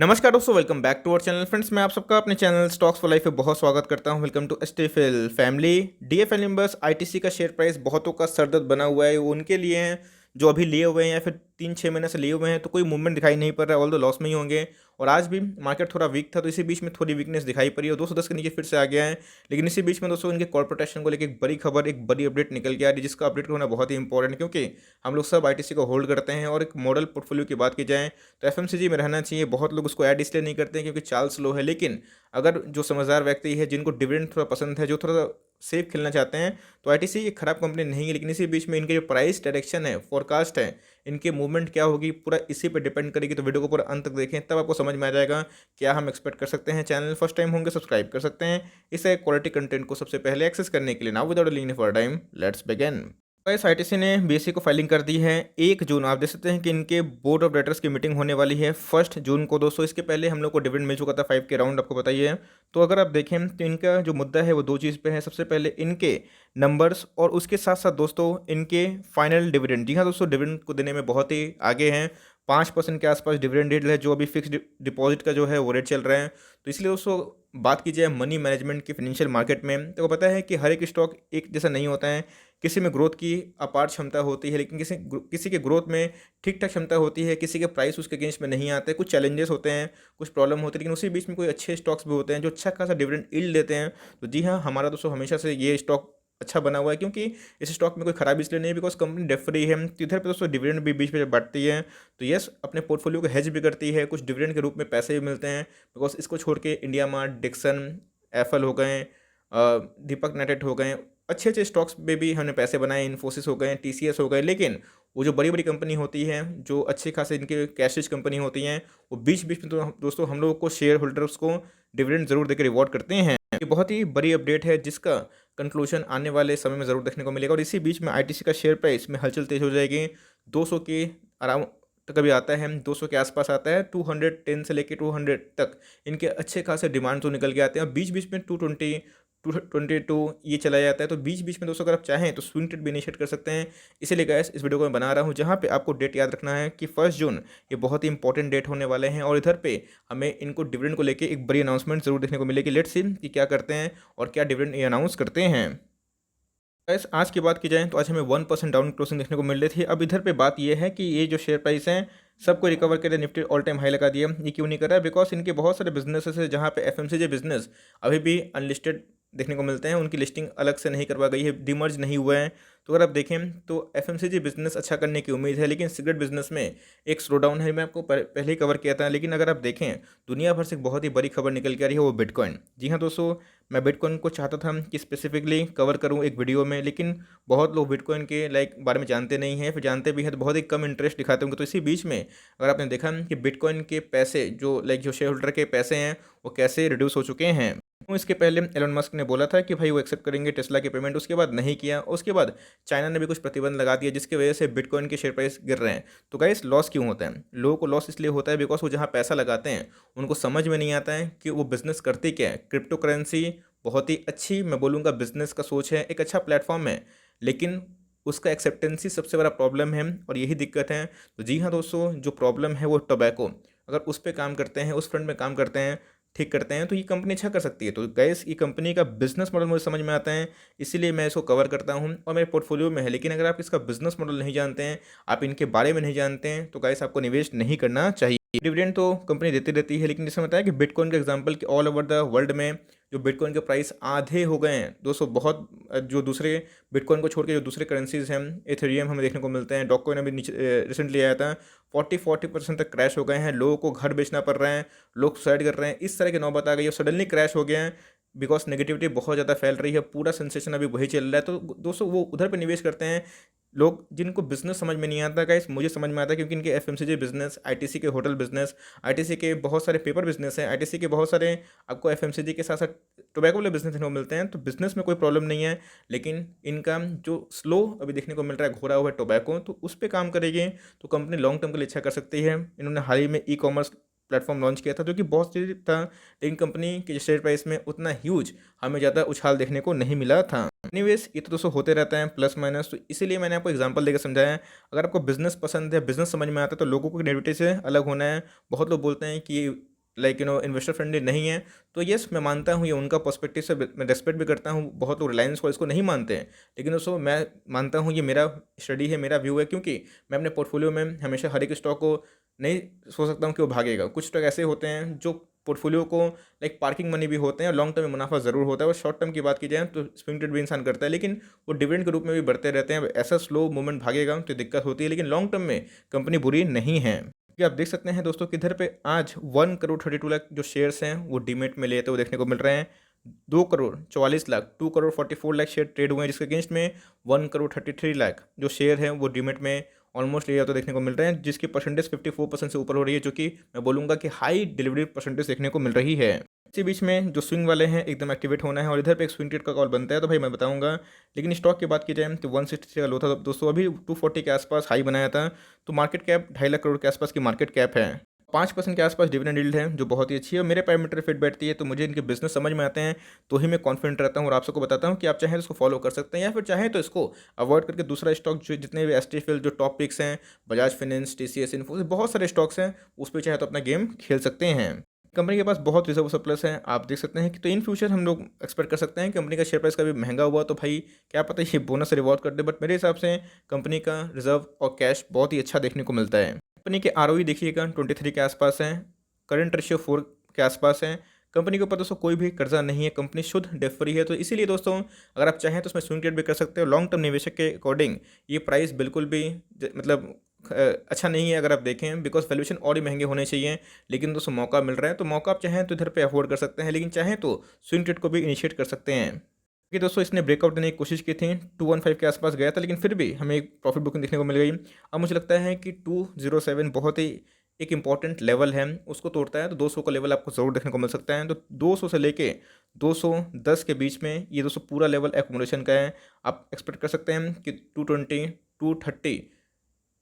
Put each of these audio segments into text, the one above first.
नमस्कार दोस्तों, welcome back to our channel. Friends, मैं आप सबका अपने चैनल स्टॉक्स फॉर लाइफ में बहुत स्वागत करता हूं। Welcome to STFL family. DFL members, ITC का शेयर प्राइस बहुतों का सरदर्द बना हुआ है। वो उनके लिए हैं जो अभी लिए हुए हैं या फिर 3-6 महीने से लिए हुए हैं, तो कोई मूवमेंट दिखाई नहीं पड़ रहा है, ऑल दो लॉस में ही होंगे। और आज भी मार्केट थोड़ा वीक था, तो इसी बीच में थोड़ी वीकनेस दिखाई पड़ी और 210 के नीचे फिर से आ गया है। लेकिन इसी बीच में दोस्तों इनके कॉर्पोरेट एक्शन को लेकर एक बड़ी खबर, एक बड़ी अपडेट निकल के आ रही है, जिसका अपडेट होना बहुत ही इंपॉर्टेंट है, क्योंकि हम लोग सब आईटीसी को होल्ड करते हैं। और एक मॉडल पोर्टफोलियो की बात की जाए तो एफएमसीजी में रहना चाहिए। बहुत लोग उसको ऐड इसलिए नहीं करते हैं क्योंकि चाल स्लो है, लेकिन अगर जो समझदार व्यक्ति है, जिनको डिविडेंड थोड़ा पसंद है, जो थोड़ा सेफ खेलना चाहते हैं, तो आईटीसी एक खराब कंपनी नहीं है। लेकिन इसी बीच में इनके जो प्राइस डायरेक्शन है, फोरकास्ट है, इनके मूवमेंट क्या होगी, पूरा इसी पे डिपेंड करेगी। तो वीडियो को पूरा अंत तक देखें, तब आपको समझ में आ जाएगा क्या हम एक्सपेक्ट कर सकते हैं। चैनल फर्स्ट टाइम होंगे, सब्सक्राइब कर सकते हैं इसे क्वालिटी कंटेंट को सबसे पहले एक्सेस करने के लिए। Now without leaving for time, let's begin. Guys, ITC ने बीएसई को फाइलिंग कर दी है 1 जून। आप देख सकते हैं कि इनके बोर्ड ऑफ डायरेक्टर्स की मीटिंग होने वाली है 1 जून को। दोस्तों, इसके पहले हम लोग को डिविडेंड मिल चुका था 5 के राउंड, आपको बताइए। तो अगर आप देखें तो इनका जो मुद्दा है वो दो चीज़ पे है। सबसे पहले इनके नंबर्स, और उसके साथ साथ दोस्तों इनके फाइनल डिविडेंड। जी हाँ दोस्तों, डिविडेंड को देने में बहुत ही आगे हैं। 5% के आसपास डिविडेंड रेट है, जो अभी फिक्स डिपॉजिट का जो है वो रेट चल रहा है। तो इसलिए दोस्तों बात की जाए मनी मैनेजमेंट की फाइनेंशियल मार्केट में, तो पता है कि हर एक स्टॉक एक जैसा नहीं होता है। किसी में ग्रोथ की अपार क्षमता होती है, लेकिन किसी के ग्रोथ में ठीक ठाक क्षमता होती है, किसी के प्राइस उसके अगेंस्ट में नहीं आते, कुछ चैलेंजेस होते हैं, कुछ प्रॉब्लम होती है। लेकिन उसी बीच में कोई अच्छे स्टॉक्स भी होते हैं जो अच्छा खासा डिविडेंड यील्ड देते हैं। तो जी हाँ, हमारा दोस्तों हमेशा से ये स्टॉक अच्छा बना हुआ है, क्योंकि इस स्टॉक में कोई खराबी इसलिए नहीं है बिकॉज कंपनी डेट फ्री है। तो इधर पे दोस्तों डिविडेंड भी बीच में बढ़ती है। तो यस, अपने पोर्टफोलियो को हेज भी करती है, कुछ डिविडेंड के रूप में पैसे भी मिलते हैं। बिकॉज इसको छोड़ के इंडिया मार्ट, डिक्सन, एफएल हो गए, दीपक नाइट्रेट हो गए, अच्छे अच्छे स्टॉक्स में भी हमने पैसे बनाए। इन्फोसिस हो गए, टीसीएस हो गए। लेकिन वो जो बड़ी बड़ी कंपनी होती हैं, जो अच्छे खासे इनके कैश रिच कंपनी होती हैं, वो बीच बीच में तो दोस्तों हम लोगों को शेयर होल्डर्स को डिविडेंड जरूर देकर रिवॉर्ड करते हैं। ये बहुत ही बड़ी अपडेट है, जिसका कंक्लूजन आने वाले समय में ज़रूर देखने को मिलेगा। और इसी बीच में आईटीसी का शेयर प्राइस में हलचल तेज हो जाएगी। 200 के अराउंड तक अभी आता है, 200 के आसपास आता है। 210 से लेके 200 तक इनके अच्छे खासे डिमांड तो निकल के आते हैं। और बीच बीच में 220, 222 ये चला जाता है। तो बीच बीच में दोस्तों अगर आप चाहें तो स्विंग ट्रेड भी इनिशिएट कर सकते हैं। इसीलिए गाइस इस वीडियो को मैं बना रहा हूं, जहां पे आपको डेट याद रखना है कि 1 जून ये बहुत ही इंपॉर्टेंट डेट होने वाले हैं। और इधर पे हमें इनको डिविडेंड को लेकर एक बड़ी अनाउंसमेंट जरूर देखने को मिलेगी। लेट्स सी कि क्या करते हैं और क्या डिविडेंड ये अनाउंस करते हैं। गाइस, आज की बात की जाए तो आज हमें 1% डाउन क्लोजिंग देखने को मिल रही थी। अब इधर पे बात ये है कि ये जो शेयर प्राइस है सबको रिकवर करे, निफ्टी ऑल टाइम हाई लगा दिया। ये क्यों नहीं कर रहा है? बिकॉज इनके बहुत सारे बिजनेसेस है जहाँ पे एफएमसीजी बिजनेस अभी भी अनलिस्टेड देखने को मिलते हैं। उनकी लिस्टिं अलग से नहीं करवा गई है, डिमर्ज नहीं हुआ है। तो अगर आप देखें तो एफएमसीजी बिजनेस अच्छा करने की उम्मीद है, लेकिन सिगरेट बिजनेस में एक स्लो डाउन है। मैं आपको पहले ही कवर किया था। लेकिन अगर आप देखें, दुनिया भर से एक बहुत ही बड़ी खबर निकल के आ रही है, वो बिटकॉइन। जी हाँ दोस्तों, मैं बिटकॉइन को चाहता था कि स्पेसिफिकली कवर करूं एक वीडियो में, लेकिन बहुत लोग बिटकॉइन के बारे में जानते नहीं हैं, फिर जानते भी हैं तो बहुत ही कम इंटरेस्ट दिखाते होंगे। तो इसी बीच में अगर आपने देखा कि बिटकॉइन के पैसे जो जो शेयर होल्डर के पैसे हैं वो कैसे रिड्यूस हो चुके हैं। तो इसके पहले एलन मस्क ने बोला था कि भाई वो एक्सेप्ट करेंगे टेस्ला की पेमेंट, उसके बाद नहीं किया। उसके बाद चाइना ने भी कुछ प्रतिबंध लगा दिया, जिसकी वजह से बिटकॉइन के शेयर प्राइस गिर रहे हैं। तो गाइस, लॉस क्यों होता है? लोगों को लॉस इसलिए होता है बिकॉज वो जहाँ पैसा लगाते हैं उनको समझ में नहीं आता है कि वो बिजनेस करती क्या है। क्रिप्टो करेंसी बहुत ही अच्छी, मैं बोलूँगा, बिजनेस का सोच है, एक अच्छा प्लेटफॉर्म है, लेकिन उसका एक्सेप्टेंसी सबसे बड़ा प्रॉब्लम है और यही दिक्कत है। तो जी हाँ दोस्तों, जो प्रॉब्लम है वो टोबैको, अगर उस पर काम करते हैं, उस फ्रंट में काम करते हैं, ठीक करते हैं, तो ये कंपनी अच्छा कर सकती है। तो गैस, ये कंपनी का बिजनेस मॉडल मुझे समझ में आता है, इसीलिए मैं इसको कवर करता हूँ और मेरे पोर्टफोलियो में है। लेकिन अगर आप इसका बिजनेस मॉडल नहीं जानते हैं, आप इनके बारे में नहीं जानते हैं, तो गैस आपको निवेश नहीं करना चाहिए। डिविडेंड तो कंपनी देती रहती है, लेकिन जैसे बताया कि बिटकॉइन का एग्जांपल कि ऑल ओवर द वर्ल्ड में जो बिटकॉइन के प्राइस आधे हो गए हैं दोस्तों। बहुत जो दूसरे बिटकॉइन को छोड़ के जो दूसरे करेंसीज हैं, एथेरियम हमें देखने को मिलते हैं, डॉककॉइन अभी नीचे रिसेंटली आया था, 40% तक क्रैश हो गए हैं। लोगों को घर बेचना पड़ रहा है, लोग सुसाइड कर रहे हैं, इस तरह की नौबत आ गई है। सडनली क्रैश हो गया है बिकॉज नेगेटिविटी बहुत ज़्यादा फैल रही है, पूरा सेंसेशन अभी वही चल रहा है। तो दोस्तों वो उधर पे निवेश करते हैं लोग जिनको बिजनेस समझ में नहीं आता। गाइस, मुझे समझ में आता है, क्योंकि इनके एफएमसीजी बिजनेस, आईटीसी के होटल बिजनेस, आईटीसी के बहुत सारे पेपर बिजनेस हैं, आईटीसी के बहुत सारे आपको एफएमसीजी के साथ साथ टोबैको वाले बिजनेस देखने को मिलते हैं। तो बिजनेस में कोई प्रॉब्लम नहीं है, लेकिन इनका जो स्लो अभी देखने को मिल रहा है, घोरा हुआ है टोबैको, तो उस पर काम करेगी तो कंपनी लॉन्ग टर्म के लिए अच्छा कर सकती है। इन्होंने हाल ही में ई कॉमर्स प्लेटफॉर्म लॉन्च किया था, जो कि बहुत चीज था, लेकिन कंपनी के शेयर प्राइस में उतना ह्यूज हमें ज़्यादा उछाल देखने को नहीं मिला था। एनीवेज, ये तो दोस्तों होते रहता है प्लस माइनस। तो इसीलिए मैंने आपको एग्जांपल देकर समझाया। अगर आपको बिजनेस पसंद है, बिजनेस समझ में आता है, तो लोगों को नेगेटिविटी से अलग होना है। बहुत लोग बोलते हैं कि इन्वेस्टर फ्रेंडली नहीं है। तो येस, मैं मानता हूँ ये उनका पर्सपेक्टिव से मैं रेस्पेक्ट भी करता हूँ। बहुत लोग रिलायंस को इसको नहीं मानते हैं, लेकिन दोस्तों मैं मानता हूँ ये मेरा स्टडी है, मेरा व्यू है, क्योंकि मैं अपने पोर्टफोलियो में हमेशा हर एक स्टॉक को नहीं सोच सकता हूँ कि वो भागेगा। कुछ स्टॉक ऐसे होते हैं जो पोर्टफोलियो को पार्किंग मनी भी होते हैं और लॉन्ग टर्म में मुनाफा ज़रूर होता है। और शॉर्ट टर्म की बात की जाए तो स्विंग ट्रेड भी इंसान करता है, लेकिन वो डिविडेंड के रूप में भी बढ़ते रहते हैं। ऐसा स्लो मूवमेंट भागेगा तो दिक्कत होती है, लेकिन लॉन्ग टर्म में कंपनी बुरी नहीं है। कि आप देख सकते हैं दोस्तों किधर पे आज 1 करोड़ 32 लाख जो शेयर्स हैं वो डीमेट में लेते हुए देखने को मिल रहे हैं। 2 करोड़ 44 लाख 2 करोड़ 44 लाख शेयर ट्रेड हुए हैं, जिसके अगेंस्ट में 1 करोड़ 33 लाख जो शेयर हैं वो डीमेट में ऑलमोस्ट ले जाते देखने को मिल रहे हैं, जिसकी परसेंटेज 54% से ऊपर हो रही है, जो कि मैं बोलूँगा कि हाई डिलीवरी परसेंटेज देखने को मिल रही है। इसी बीच में जो स्विंग वाले हैं एकदम एक्टिवेट होना है और इधर पे एक स्विंग ट्रेड का कॉल बनता है, तो भाई मैं बताऊंगा। लेकिन स्टॉक की बात की जाए तो 163 का लो था दोस्तों, अभी 240 के आसपास हाई बनाया था। तो मार्केट कैप 2.5 लाख करोड़ के आसपास की मार्केट कैप है। 5% के आसपास डिविडेंड यील्ड है, जो बहुत ही अच्छी है। मेरे पैरामीटर फिट बैठती है, तो मुझे इनके बिजनेस समझ में आते हैं, तो ही मैं कॉन्फिडेंट रहता हूँ और आप सबको बताता हूँ कि आप चाहें तो इसको फॉलो कर सकते हैं, या फिर चाहें तो इसको अवॉइड करके दूसरा स्टॉक जो जितने भी एसटीएफएल जो टॉप पिक्स हैं, बजाज फाइनेंस, टीसीएस, इन्फोसिस, बहुत सारे स्टॉक्स हैं, उस पर चाहे तो अपना गेम खेल सकते हैं। कंपनी के पास बहुत रिजर्व सरप्लस है, आप देख सकते हैं कि तो इन फ्यूचर हम लोग एक्सपेक्ट कर सकते हैं कंपनी का शेयर प्राइस कभी महंगा हुआ तो भाई क्या पता ये बोनस रिवॉर्ड कर दे। बट मेरे हिसाब से कंपनी का रिजर्व और कैश बहुत ही अच्छा देखने को मिलता है। कंपनी के आरओई देखिएगा 23 के आसपास है, करंट रेशियो 4 के आसपास है। कंपनी के ऊपर दोस्तों कोई भी कर्जा नहीं है, कंपनी शुद्ध डेट फ्री है। तो इसीलिए दोस्तों अगर आप चाहें तो उसमें स्विंग ट्रेड भी कर सकते हो। लॉन्ग टर्म निवेशक के अकॉर्डिंग ये प्राइस बिल्कुल भी अच्छा नहीं है अगर आप देखें, बिकॉज वैल्यूएशन और ही महंगे होने चाहिए। लेकिन दोस्तों मौका मिल रहा है, तो मौका आप चाहें तो इधर पे अफोर्ड कर सकते हैं, लेकिन चाहें तो स्विंग ट्रेड को भी इनिशिएट कर सकते हैं। कि दोस्तों इसने ब्रेकआउट देने की कोशिश की थी, 215 के आसपास गया था, लेकिन फिर भी हमें एक प्रॉफिट बुकिंग देखने को मिल गई। अब मुझे लगता है कि 207 बहुत ही एक इंपॉर्टेंट लेवल है, उसको तोड़ता है तो 200 का लेवल आपको ज़रूर देखने को मिल सकता है। तो 200 से लेके 210 के बीच में ये दोस्तों पूरा लेवल एक्यूमुलेशन का है। आप एक्सपेक्ट कर सकते हैं कि 220 230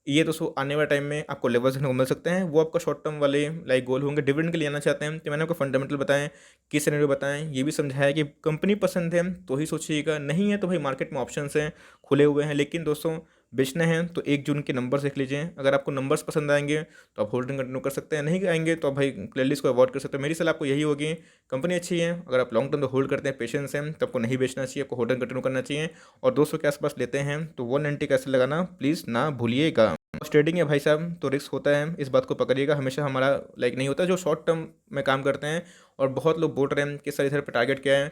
ये दोस्तों आने वाले टाइम में आपको लेवल्स देखने को मिल सकते हैं। वो आपका शॉर्ट टर्म वाले गोल होंगे। डिविडेंड के लिए आना चाहते हैं तो मैंने आपको फंडामेंटल बताएं, किस सिनेरियो बताएं, ये भी समझाया कि कंपनी पसंद है तो ही सोचिएगा, नहीं है तो भाई मार्केट में ऑप्शंस हैं खुले हुए हैं। लेकिन दोस्तों बेचना है तो 1 जून के नंबर्स देख लीजिए, अगर आपको नंबर्स पसंद आएंगे तो आप होल्डिंग कंटिन्यू कर सकते हैं, नहीं आएंगे तो आप भाई क्लियरली इसको अवॉइड कर सकते हैं। मेरी सलाह आपको यही होगी, कंपनी अच्छी है, अगर आप लॉन्ग टर्म तो होल्ड करते हैं, पेशेंस है, तो आपको नहीं बेचना चाहिए, आपको होल्डिंग कंटिन्यू करना चाहिए। और 200 के आसपास लेते हैं तो 190 का ऐसे लगाना प्लीज़ ना भूलिएगा। ट्रेडिंग है भाई साहब, तो रिस्क होता है, इस बात को पकड़िएगा। हमेशा हमारा नहीं होता जो शॉर्ट टर्म में काम करते हैं। और बहुत लोग बोल रहे हैं कि सर इधर पे टारगेट क्या है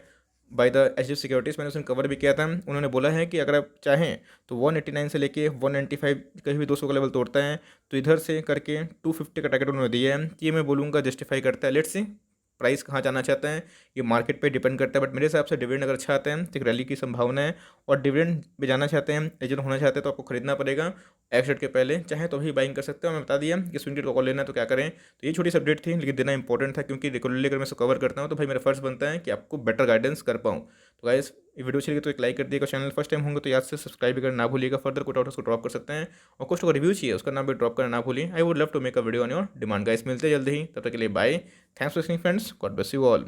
बाय द एच सिक्योरिटीज़, मैंने उसमें कवर भी किया था। उन्होंने बोला है कि अगर आप चाहें तो 189 से लेके 195 कहीं भी 200 का लेवल तोड़ता है, तो इधर से करके 250 का टारगेट उन्होंने दिया है। ये मैं बोलूँगा जस्टिफाई करता है। लेट्स सी प्राइस कहाँ जाना चाहता है, ये मार्केट पे डिपेंड करता है। बट मेरे हिसाब से डिविडेंड अगर अच्छा आता है तो एक रैली की संभावना है। और डिविडेंड भी जाना चाहते हैं, एजेंट होना चाहते हैं, तो आपको खरीदना पड़ेगा एक्सेट के पहले, चाहे तो भी बाइंग कर सकते हो। मैं बता दिया कि स्विंग ट्रेड को कॉल लेना है तो क्या करें। तो ये छोटी सी अपडेट थी, लेकिन देना इंपॉर्टेंट था, क्योंकि रेगुलरली अगर मैं इसको कवर करता हूँ तो भाई मेरा फर्ज बनता है कि आपको बेटर गाइडेंस कर पाऊँ। तो गाइस ये वीडियो अच्छी लगी तो एक लाइक कर दिएगा, चैनल फर्स्ट टाइम होंगे तो याद से सब्सक्राइब भी करना ना भूलिएगा। फर्दर कोई डाउट उसको ड्रॉप कर सकते हैं, और कुछ को रिव्यू चाहिए उसका नाम भी ड्रॉप करना ना भूलिए। I would love to make a video on your demand. Guys मिलते जल्दी ही, तब तक के लिए bye. Thanks for listening friends, God bless you all.